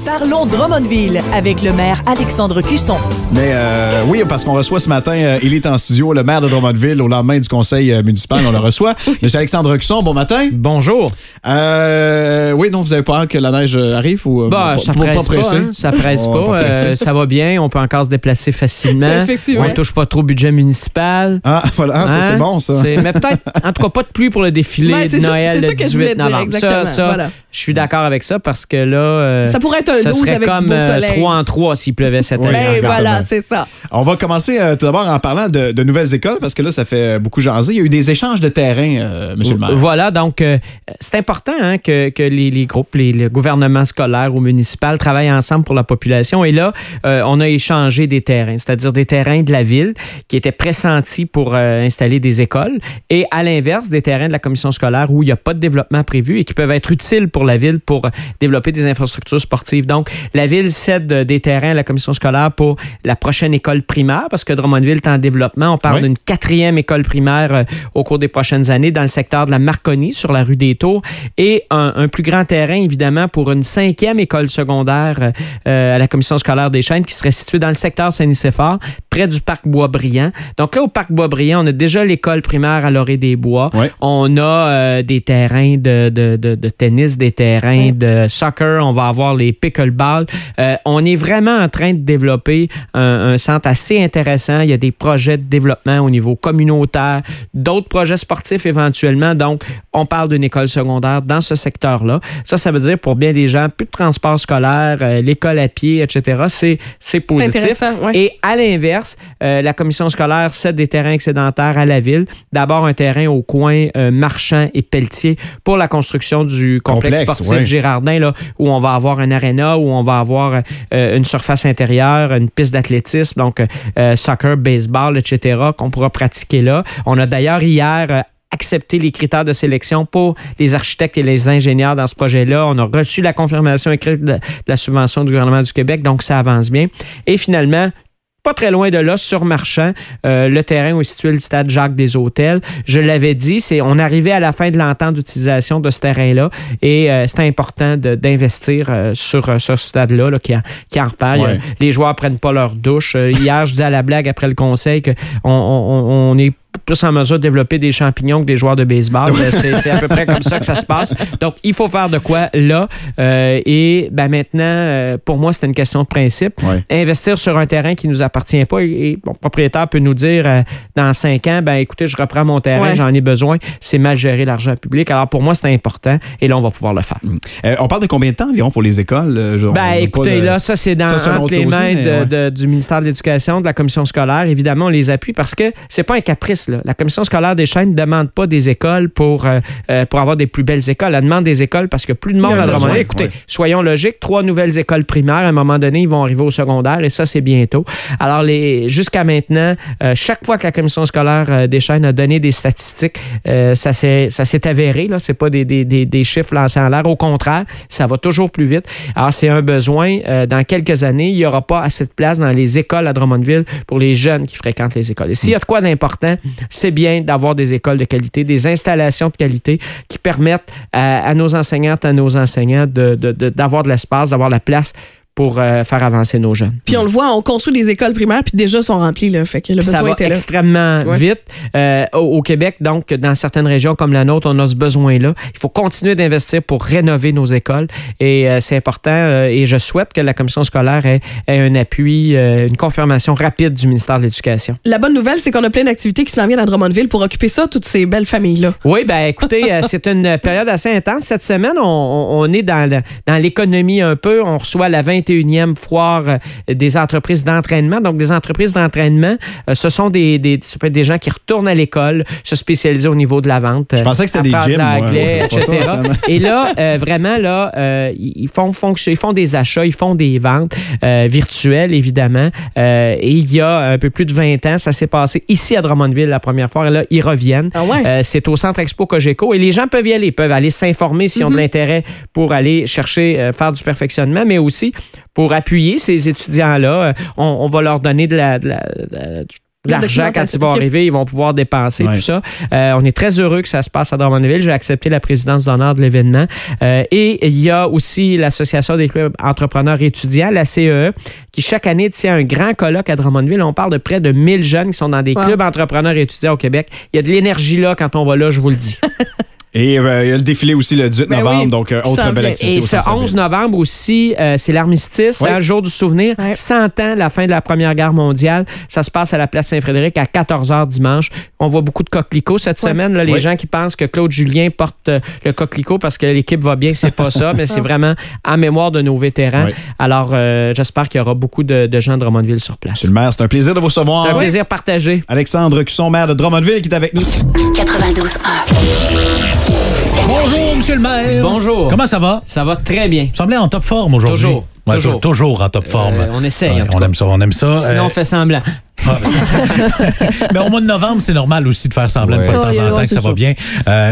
Parlons Drummondville avec le maire Alexandre Cusson. Mais oui, parce qu'on reçoit ce matin, il est en studio, le maire de Drummondville, au lendemain du conseil municipal, on le reçoit. Monsieur Alexandre Cusson, bon matin. Bonjour. Oui, donc vous avez pas hâte que la neige arrive ou ça presse pas, hein? Ça presse pas. Ça va bien, on peut encore se déplacer facilement. Effectivement. On ne touche pas trop au budget municipal. Ah, voilà, ça c'est bon, ça. Mais peut-être, en tout cas, pas de pluie pour le défilé de Noël le 18 novembre. Ça, voilà. Je suis d'accord avec ça parce que là, ça pourrait être un 12 avec comme du beau soleil. 3 en 3 s'il pleuvait cette année. Ben voilà, c'est ça. On va commencer tout d'abord en parlant de nouvelles écoles parce que là, ça fait beaucoup jaser. Il y a eu des échanges de terrain, monsieur le maire. Voilà, donc c'est important que les groupes, les gouvernements scolaires ou municipaux travaillent ensemble pour la population. Et là, on a échangé des terrains, c'est-à-dire des terrains de la ville qui étaient pressentis pour installer des écoles et à l'inverse, des terrains de la commission scolaire où il n'y a pas de développement prévu et qui peuvent être utiles pour la ville pour développer des infrastructures sportives. Donc, la ville cède des terrains à la commission scolaire pour la prochaine école primaire parce que Drummondville est en développement. On parle d'une 4e école primaire au cours des prochaines années dans le secteur de la Marconi sur la rue des Tours et un plus grand terrain, évidemment, pour une 5e école secondaire à la commission scolaire des Chênes qui serait située dans le secteur Saint-Nicéphore, près du parc Boisbriand. Donc là, au parc Boisbriand, on a déjà l'école primaire à Laurier-des-Bois. Oui. On a des terrains de tennis, des terrains de soccer. On va avoir les pickleball. On est vraiment en train de développer un centre assez intéressant. Il y a des projets de développement au niveau communautaire, d'autres projets sportifs éventuellement. Donc, on parle d'une école secondaire dans ce secteur-là. Ça veut dire pour bien des gens, plus de transport scolaire, l'école à pied, etc. C'est positif. Ouais. Et à l'inverse, la commission scolaire cède des terrains excédentaires à la ville. D'abord, un terrain au coin Marchand et Pelletier pour la construction du complexe sportif Girardin, là, où on va avoir un aréna, où on va avoir une surface intérieure, une piste d'athlétisme, donc soccer, baseball, etc., qu'on pourra pratiquer là. On a d'ailleurs hier accepter les critères de sélection pour les architectes et les ingénieurs dans ce projet-là. On a reçu la confirmation écrite de la subvention du gouvernement du Québec, donc ça avance bien. Et finalement, pas très loin de là, sur Marchand, le terrain où est situé le stade Jacques-des-Hôtels. Je l'avais dit, on arrivait à la fin de l'entente d'utilisation de ce terrain-là et c'est important d'investir sur ce stade-là là, qui en repart. Ouais. Les joueurs ne prennent pas leur douche. Hier, je disais à la blague après le conseil qu'on est plus en mesure de développer des champignons que des joueurs de baseball. C'est à peu près comme ça que ça se passe. Donc, il faut faire de quoi là. Et maintenant, pour moi, c'est une question de principe. Ouais. Investir sur un terrain qui ne nous appartient pas et le propriétaire peut nous dire dans 5 ans, écoutez, je reprends mon terrain, j'en ai besoin. C'est mal gérer l'argent public. Alors, pour moi, c'est important et là, on va pouvoir le faire. On parle de combien de temps environ pour les écoles? Écoutez, là, ça, c'est entre les mains du ministère de l'Éducation, de la commission scolaire. Évidemment, on les appuie parce que c'est pas un caprice, là. La commission scolaire des Chênes ne demande pas des écoles pour avoir des plus belles écoles. Elle demande des écoles parce que plus de monde à Drummondville. Écoutez, soyons logiques, 3 nouvelles écoles primaires, à un moment donné, ils vont arriver au secondaire et ça, c'est bientôt. Alors, jusqu'à maintenant, chaque fois que la commission scolaire des Chênes a donné des statistiques, ça s'est avéré. Ce n'est pas des chiffres lancés en l'air. Au contraire, ça va toujours plus vite. Alors, c'est un besoin. Dans quelques années, il n'y aura pas assez de place dans les écoles à Drummondville pour les jeunes qui fréquentent les écoles. Et s'il y a de quoi d'important, c'est bien d'avoir des écoles de qualité, des installations de qualité qui permettent à nos enseignantes, à nos enseignants d'avoir de l'espace, d'avoir la place pour faire avancer nos jeunes. Puis on le voit, on construit des écoles primaires puis déjà sont remplies, là, fait que le besoin était là. Ça va extrêmement vite. Au Québec, donc, dans certaines régions comme la nôtre, on a ce besoin-là. Il faut continuer d'investir pour rénover nos écoles et c'est important et je souhaite que la commission scolaire ait un appui, une confirmation rapide du ministère de l'Éducation. La bonne nouvelle, c'est qu'on a plein d'activités qui s'en viennent à Drummondville pour occuper ça, toutes ces belles familles-là. Oui, écoutez, c'est une période assez intense. Cette semaine, on est dans l'économie un peu. On reçoit la 21e foire des entreprises d'entraînement. Donc, des entreprises d'entraînement, ce sont ça peut être des gens qui retournent à l'école, se spécialiser au niveau de la vente. Je pensais que c'était des gyms, etc. Et là, vraiment, là, ils font des achats, ils font des ventes virtuelles, évidemment. Et il y a un peu plus de 20 ans, ça s'est passé ici à Drummondville la première fois. Et là, ils reviennent. Ah ouais? C'est au Centre Expo Cogeco. Et les gens peuvent y aller, peuvent aller s'informer s'ils ont de l'intérêt pour aller chercher, faire du perfectionnement, mais aussi pour appuyer ces étudiants-là. On va leur donner de l'argent quand ils vont arriver, ils vont pouvoir dépenser, tout ça. On est très heureux que ça se passe à Drummondville. J'ai accepté la présidence d'honneur de l'événement. Et il y a aussi l'Association des clubs entrepreneurs étudiants, la CEE, qui chaque année tient un grand colloque à Drummondville. On parle de près de 1000 jeunes qui sont dans des clubs entrepreneurs étudiants au Québec. Il y a de l'énergie là quand on va là, je vous le dis. Et il y a le défilé aussi le 18 novembre, donc autre belle activité. Et ce 11 novembre aussi, c'est l'armistice, jour du souvenir, 100 ans, la fin de la Première Guerre mondiale. Ça se passe à la place Saint-Frédéric à 14h dimanche. On voit beaucoup de coquelicots cette semaine. Là, les gens qui pensent que Claude Julien porte le coquelicot parce que l'équipe va bien, c'est pas ça, mais c'est vraiment en mémoire de nos vétérans. Alors, j'espère qu'il y aura beaucoup de gens de Drummondville sur place. Monsieur le maire, c'est un plaisir de vous recevoir. C'est un plaisir partagé. Alexandre Cusson, maire de Drummondville, qui est avec nous. 92.1. Bonjour, monsieur le maire. Bonjour. Comment ça va? Ça va très bien. Vous semblez en top forme aujourd'hui. Toujours. Ouais, toujours en top forme. On essaye. On aime ça. Sinon, on fait semblant. Mais au mois de novembre, c'est normal aussi de faire semblant de faire de temps en temps que ça va bien.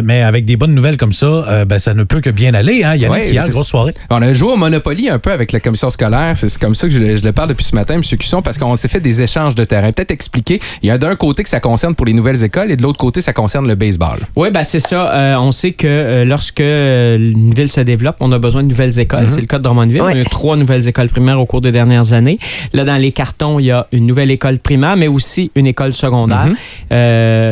Mais avec des bonnes nouvelles comme ça, ça ne peut que bien aller. Hein? Yannick, hier, grosse soirée. On a joué au Monopoly un peu avec la commission scolaire. C'est comme ça que je le parle depuis ce matin, M. Cusson, parce qu'on s'est fait des échanges de terrain. Peut-être expliquer. Il y a d'un côté que ça concerne pour les nouvelles écoles et de l'autre côté, ça concerne le baseball. Oui, c'est ça. On sait que lorsque une ville se développe, on a besoin de nouvelles écoles. C'est le cas de Drummondville. On a eu 3 nouvelles écoles primaires au cours des dernières années. Là, dans les cartons, il y a une nouvelle école primaire, mais aussi une école secondaire.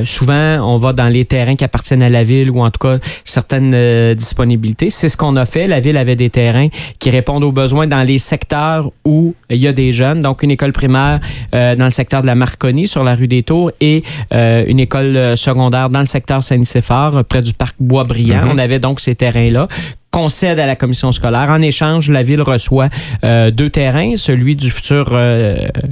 Souvent, on va dans les terrains qui appartiennent à la ville ou en tout cas certaines disponibilités. C'est ce qu'on a fait. La ville avait des terrains qui répondent aux besoins dans les secteurs où il y a des jeunes. Donc, une école primaire dans le secteur de la Marconi, sur la rue des Tours, et une école secondaire dans le secteur Saint-Nicéphore, près du parc Boisbriand. On avait donc ces terrains-là qu'on cède à la commission scolaire. En échange, la ville reçoit 2 terrains, celui du futur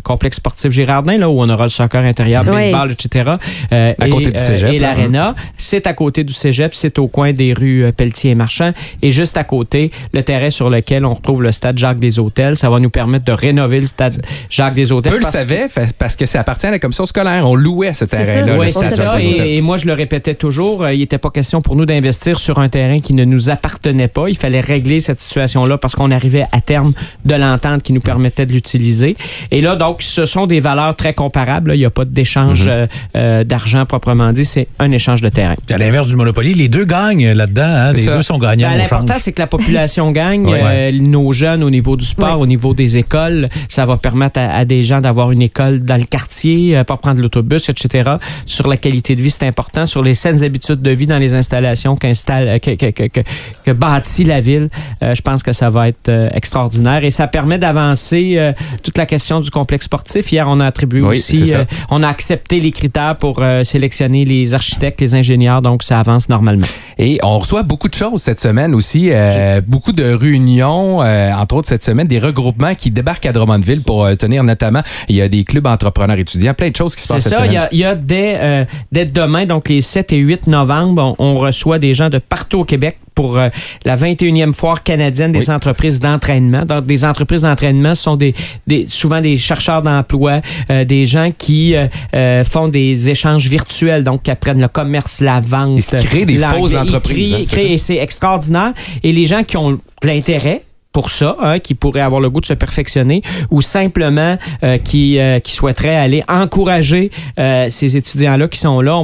complexe sportif Girardin, là, où on aura le soccer intérieur, baseball, etc. À côté du cégep. Et l'aréna. C'est à côté du cégep, c'est au coin des rues Pelletier et Marchand. Et juste à côté, le terrain sur lequel on retrouve le stade Jacques-des-Hôtels. Ça va nous permettre de rénover le stade Jacques-des-Hôtels. Peu le savait, parce que ça appartient à la commission scolaire. On louait ce terrain-là. Oui, c'est ça. Et moi, je le répétais toujours, il n'était pas question pour nous d'investir sur un terrain qui ne nous appartenait pas. Il fallait régler cette situation-là parce qu'on arrivait à terme de l'entente qui nous permettait de l'utiliser. Et là, donc, ce sont des valeurs très comparables. Là. Il n'y a pas d'échange d'argent proprement dit. C'est un échange de terrain. À l'inverse du Monopoly, les deux gagnent là-dedans. Hein? Les deux sont gagnants. L'important, c'est que la population gagne. Nos jeunes, au niveau du sport, au niveau des écoles, ça va permettre à des gens d'avoir une école dans le quartier, pas prendre l'autobus, etc. Sur la qualité de vie, c'est important. Sur les saines habitudes de vie dans les installations que bâtit la ville, je pense que ça va être extraordinaire et ça permet d'avancer toute la question du complexe sportif. Hier, on a attribué aussi, on a accepté les critères pour sélectionner les architectes, les ingénieurs, donc ça avance normalement. Et on reçoit beaucoup de choses cette semaine aussi, beaucoup de réunions, entre autres cette semaine, des regroupements qui débarquent à Drummondville pour tenir notamment, il y a des clubs entrepreneurs étudiants, plein de choses qui se passent cette semaine. Il y a dès demain, donc les 7 et 8 novembre, on reçoit des gens de partout au Québec pour la 21e foire canadienne des entreprises d'entraînement. Donc, des entreprises d'entraînement sont souvent des chercheurs d'emploi, des gens qui font des échanges virtuels, donc qui apprennent le commerce, la vente. Ils créent des fausses entreprises. Et c'est extraordinaire. Et les gens qui ont de l'intérêt pour ça, qui pourraient avoir le goût de se perfectionner ou simplement qui souhaiteraient aller encourager ces étudiants-là qui sont là.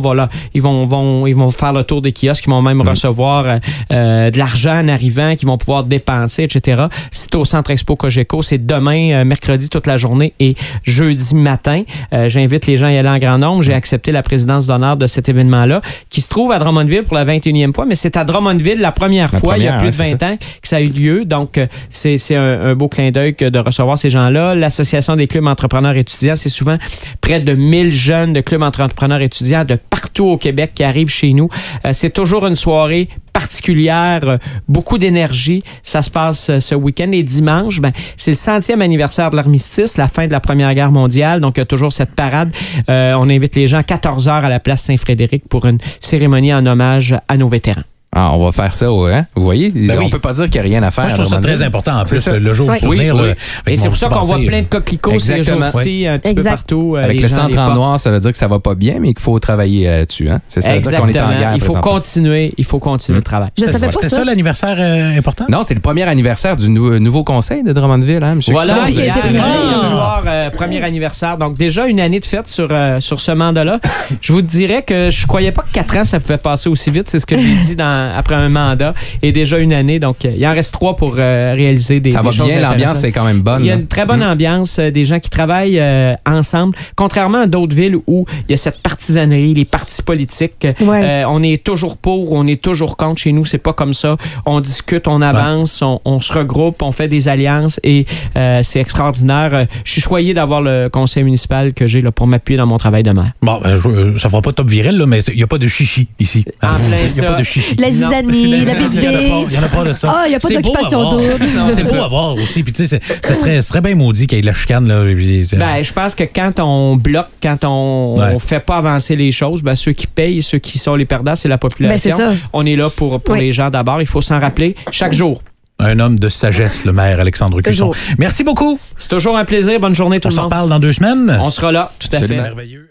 Ils vont faire le tour des kiosques, ils vont même recevoir de l'argent en arrivant, qu'ils vont pouvoir dépenser, etc. C'est au Centre Expo Cogeco. C'est demain, mercredi, toute la journée et jeudi matin. J'invite les gens à y aller en grand nombre. J'ai accepté la présidence d'honneur de cet événement-là qui se trouve à Drummondville pour la 21e fois, mais c'est à Drummondville la première fois, il y a plus de 20 ans que ça a eu lieu. Donc, c'est un beau clin d'œil que de recevoir ces gens-là. L'Association des clubs entrepreneurs étudiants, c'est souvent près de 1000 jeunes de clubs entrepreneurs étudiants de partout au Québec qui arrivent chez nous. C'est toujours une soirée particulière, beaucoup d'énergie. Ça se passe ce week-end et dimanche, c'est le 100e anniversaire de l'armistice, la fin de la Première Guerre mondiale. Donc, il y a toujours cette parade. On invite les gens à 14h à la place Saint-Frédéric pour une cérémonie en hommage à nos vétérans. Ah, on va faire ça, hein? Vous voyez? On ne peut pas dire qu'il n'y a rien à faire. Moi, je trouve ça très important, en plus, le jour du souvenir. Oui. Et c'est pour ça qu'on voit plein de coquelicots ces jours-ci, un petit peu partout. Avec le centre en noir, ça veut dire que ça ne va pas bien, mais qu'il faut travailler là-dessus. Hein? C'est ça, veut dire qu'on est en guerre. Il faut continuer le travail. C'était ça l'anniversaire important? Non, c'est le premier anniversaire du nouveau conseil de Drummondville, hein, M. Voilà, hier soir, premier anniversaire. Donc, déjà une année de fête sur ce mandat-là. Je vous dirais que je ne croyais pas que 4 ans, ça pouvait passer aussi vite. C'est ce que j'ai dit après un mandat. Et déjà une année. Donc, il en reste 3 pour réaliser des choses. Ça va bien, l'ambiance est quand même bonne. Il y a une très bonne ambiance, des gens qui travaillent ensemble. Contrairement à d'autres villes où il y a cette partisanerie, les partis politiques. On est toujours pour, on est toujours contre. Chez nous, c'est pas comme ça. On discute, on avance, on se regroupe, on fait des alliances et c'est extraordinaire. Je suis choyé d'avoir le conseil municipal que j'ai là, pour m'appuyer dans mon travail de maire. Bon, ça fera pas top viril, là, mais il n'y a pas de chichi ici. En plein ça. Il n'y a pas de chichi. La zizanie, la bisbée. Il n'y en a pas de ça. Il n'y a pas d'occupation double. C'est beau à voir aussi. Puis, tu sais, ce serait bien maudit qu'il y ait de la chicane. Là, je pense que quand on bloque, quand on fait pas avancer les choses, ceux qui payent, ceux qui sont les perdants, c'est la population. On est là pour les gens d'abord. Il faut s'en rappeler chaque jour. Un homme de sagesse, le maire Alexandre Cusson. Merci beaucoup. C'est toujours un plaisir. Bonne journée tout le monde. On s'en reparle dans 2 semaines. On sera là, tout à fait. Merveilleux.